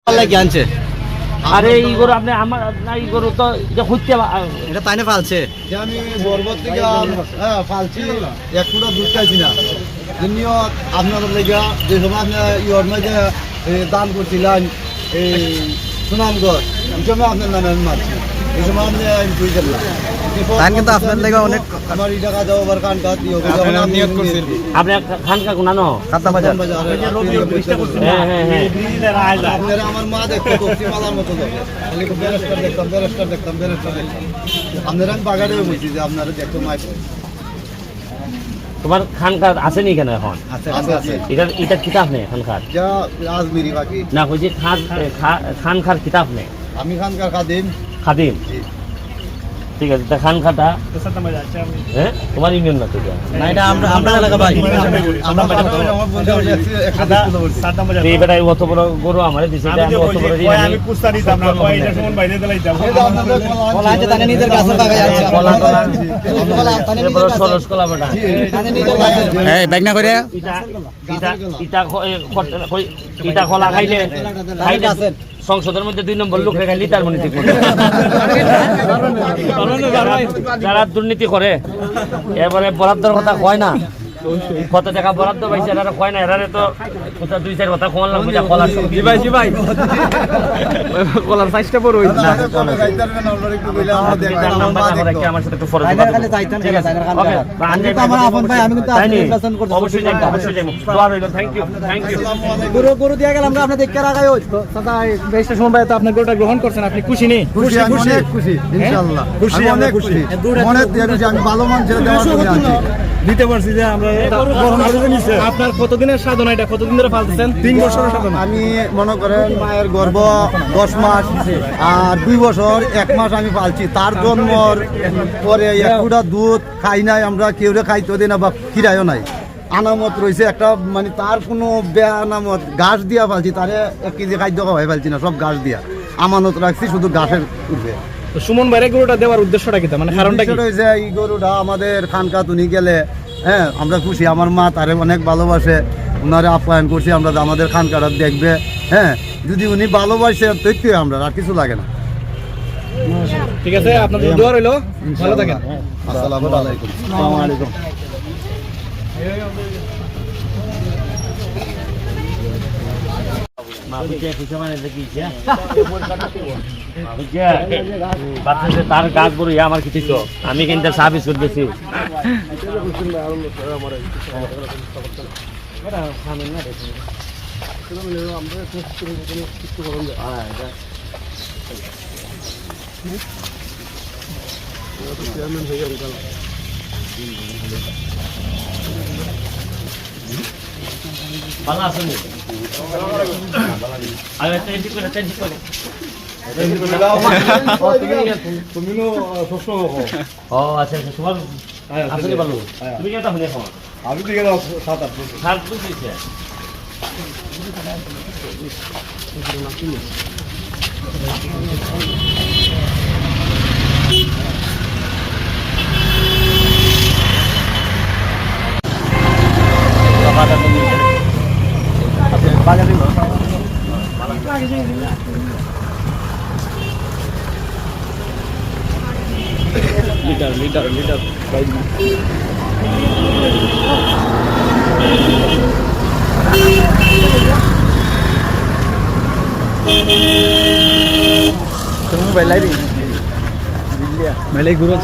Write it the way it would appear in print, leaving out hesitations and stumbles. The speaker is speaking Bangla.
কি আনছে? আরে এই গরু আপনি আমার না, এই গরু তো এটা খুঁজতে এটা তাইনে পালছে। যে আমি বরবত থেকে ফালছি এক ফুটা দুধ খাইছি না, এমনিও আপনার লেগে যে সময় আপনি ইয়র মাঝে দান করছিলেন এই সুনামগড়, এই সময় আপনার নামে আমি মারছি, এই সময় আপনি বুঝে দিলাম তাই কিন্তু আপনার লেগে অনেক আমার এই টাকা যাওয়ার আবার কান কাজ নিয়ত করছেন আপনি খানকা গুনানো খাতা বাজার। হ্যাঁ হ্যাঁ হ্যাঁ আপনারা আমার মা দেখতো কফি মালার মতো দেখে, খালি ব্যারেস্টার দেখতাম ব্যারেস্টার দেখতাম ব্যারেস্টার দেখতাম, আপনারা আমি বাগানে বলছি যে আপনারা দেখতো মাইক তোমার খানকার আছে নি কেন এখন? আছে আছে এটা কিতাব নেই খানকার যা রাজমিরি বাকি না, কইছি খানকার কিতাব নেই, আমি খানকার খাদিম। খাদিম। ঠিক আছে, তা খানকাটা হ্যাঁ তোমার ইউনিয়ন না তো এটা? না, এটা আমরা এলাকা ভাই। এই বেটাই অত বড় গরু আমারে দিছে, এটা আমি অত বড় দিই আমি কুস্তা দিতাম না, কয় এটা সময় বাইরে দিলাইতাম। বলা আছে তানে নিজের কাছে পাকা যাচ্ছে। কলা টলা বলা তানে এর বড় সরস কলা বেটা তানে নিজের কাছে। এই ব্যাগ না করে ইটা খোলা খাইলে সংসদের মধ্যে 2 নম্বর লোক রেখে লিটার মনে ঠিক যারা দুর্নীতি করে এবারে বরাদ্দর কথা কয় না, কত টাকা বরাদ্দ পাইছে এরা কয় না, এরারে তো 2-4 কথা কমান লাগবে যা কলার জি ভাই কলার সাইজটা বড় হইছে না। আমার সাথে একটু ফরজ খালি যাইতাম ঠিক আছে। আমি তো আমার আপন ভাই, আমি কিন্তু আপনি নির্বাচন করতে অবশ্যই যাই দোয়া রইল। থ্যাংক ইউ গরু দিয়ে গেলাম আমরা, আপনি দেখতে রাখাই ওই দাদা বেশটা সময় তো আপনার গরুটা গ্রহণ করছেন, আপনি খুশি নেই? খুশি, আমি অনেক খুশি, ইনশাআল্লাহ খুশি, অনেক খুশি, মনে দিয়ে আমি ভালো মানুষের দেওয়ার জন্য আছি, দিতে পারছি যে আমরা আপনার কতদিনের সাধনা, এটা কতদিন ধরে পালতেছেন? 3 বছরের সাধনা। আমি মনে করেন মায়ের গর্ভ 10 মাস আর 2 বছর 1 মাস আমি পালছি, তার জন্মর পরে এক ফুটা দুধ খাই নাই আমরা, কেউ খাইতে দিই না বা খিরাইও নাই, আনামত রয়েছে একটা, মানে তার কোনো আনামত ঘাস দিয়া পালছি, তারে 1 কেজি খাদ্য খাওয়াই পালছি না, সব ঘাস দিয়া আমানত রাখছি, শুধু ঘাসের উঠবে। তো সুমন ভাইরে গরুটা দেওয়ার উদ্দেশ্যটা কি, মানে কারণটা কি? হয়েছে এই গরুটা আমাদের খানকা তুনি গেলে হ্যাঁ আমরা খুশি, আমার মা তারে অনেক ভালোবাসে, ওনারে আপ্যায়ন করছি আমরা, আমাদের খানকাটা দেখবে, হ্যাঁ যদি উনি ভালোবাসে দেখতে আমরা, আর কিছু লাগে না। ঠিক আছে, আপনাদের দোয়া রইলো, ভালো থাকেন। আসসালামু আলাইকুম। আসসালামু আলাইকুম। তার কাজ বড় আমার কিছু তো আমি কিন্তু সার্ভিস করতেছি। ভালো আছেন? আমি তো গেল 7-8 বছর। লিটার মেলে ঘুরো